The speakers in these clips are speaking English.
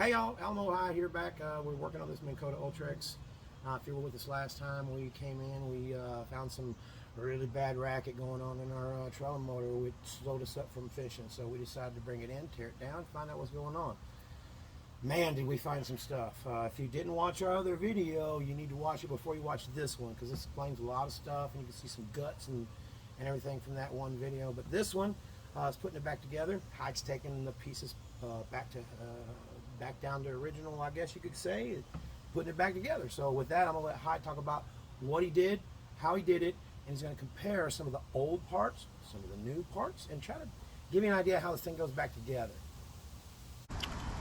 Hey y'all, Alamo High here back. We're working on this Minn Kota Ultrex. If you were with us last time, we came in, we found some really bad racket going on in our trolling motor, which slowed us up from fishing. So we decided to bring it in, tear it down, find out what's going on. Man, did we find some stuff. If you didn't watch our other video, you need to watch it before you watch this one, because this explains a lot of stuff, and you can see some guts and everything from that one video. But this one is putting it back together. Hyde's taking the pieces back down to original, I guess you could say, putting it back together. So with that, I'm gonna let Hyde talk about what he did, how he did it, and he's gonna compare some of the old parts, some of the new parts, and try to give you an idea how this thing goes back together.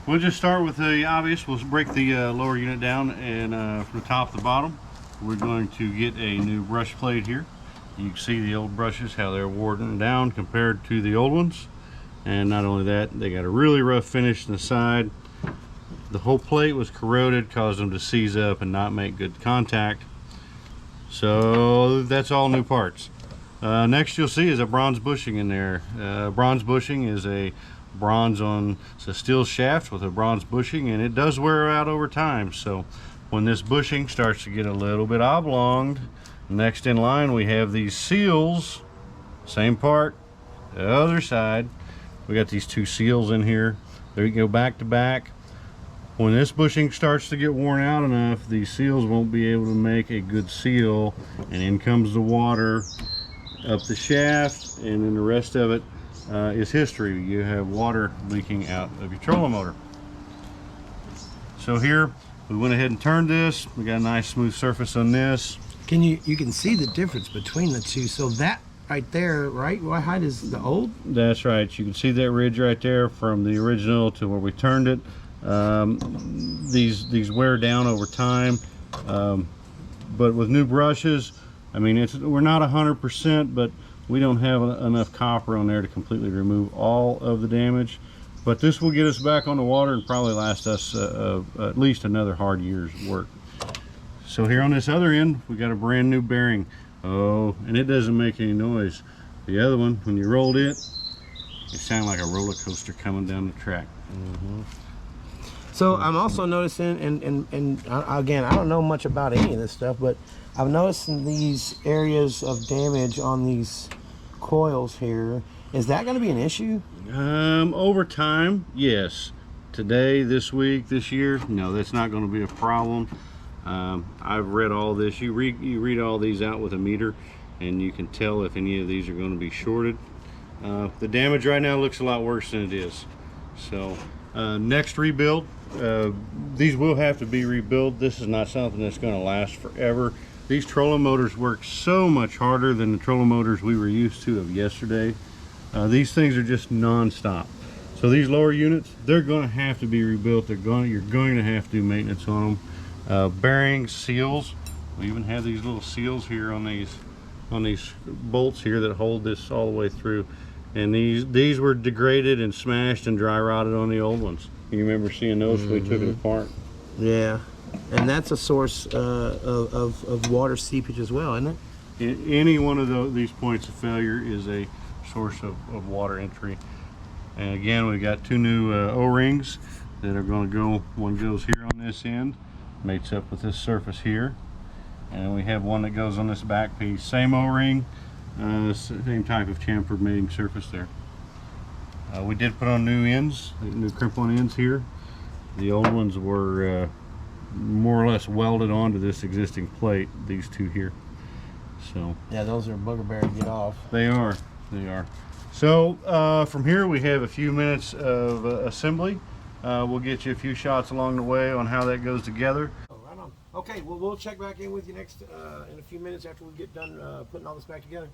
We'll just start with the obvious. We'll break the lower unit down, and from the top to the bottom, we're going to get a new brush plate here. You can see the old brushes, how they're worn down compared to the old ones. And not only that, they got a really rough finish on the side. The whole plate was corroded, caused them to seize up and not make good contact. So that's all new parts. Next you'll see is a bronze bushing in there. Bronze bushing is a it's a steel shaft with a bronze bushing, and it does wear out over time. So when this bushing starts to get a little bit oblonged, next in line we have these seals, same part, the other side. We got these two seals in here. There you go, back to back. When this bushing starts to get worn out enough, these seals won't be able to make a good seal, and in comes the water up the shaft, and then the rest of it is history. You have water leaking out of your trolling motor. So here we went ahead and turned this. We got a nice smooth surface on this. You can see the difference between the two. So that right there, right? What height is the old? That's right. You can see that ridge right there from the original to where we turned it. These wear down over time, but with new brushes, I mean, we're not 100%, but we don't have enough copper on there to completely remove all of the damage. But this will get us back on the water and probably last us at least another hard year's work. So here on this other end, we got a brand new bearing. Oh, and it doesn't make any noise. The other one, when you rolled it, it sounded like a roller coaster coming down the track. So I'm also noticing, and again, I don't know much about any of this stuff, but I've noticed in these areas of damage on these coils here. Is that going to be an issue? Over time, yes. Today, this week, this year, no, that's not going to be a problem. I've read all this. You read all these out with a meter, and you can tell if any of these are going to be shorted. The damage right now looks a lot worse than it is. So next rebuild, these will have to be rebuilt. This is not something that's going to last forever. These trolling motors work so much harder than the trolling motors we were used to of yesterday. These things are just non-stop. So these lower units, they're going to have to be rebuilt. You're going to have to do maintenance on them. Bearings, seals. We even have these little seals here on these bolts here that hold this all the way through. And these were degraded and smashed and dry rotted on the old ones. You remember seeing those when we took it apart? Yeah, and that's a source of water seepage as well, isn't it? Any one of these points of failure is a source of water entry. And again, we've got two new O-rings that are going to go. One goes here on this end, mates up with this surface here, and we have one that goes on this back piece. Same O-ring, same type of chamfered mating surface there. We did put on new ends, new crimp-on ends here. The old ones were more or less welded onto this existing plate, these two here. So yeah, those are bugbear to get off. They are. So from here we have a few minutes of assembly. We'll get you a few shots along the way on how that goes together. Oh, right on. Okay, well, we'll check back in with you next in a few minutes after we get done putting all this back together.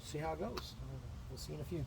See how it goes. We'll see you in a few.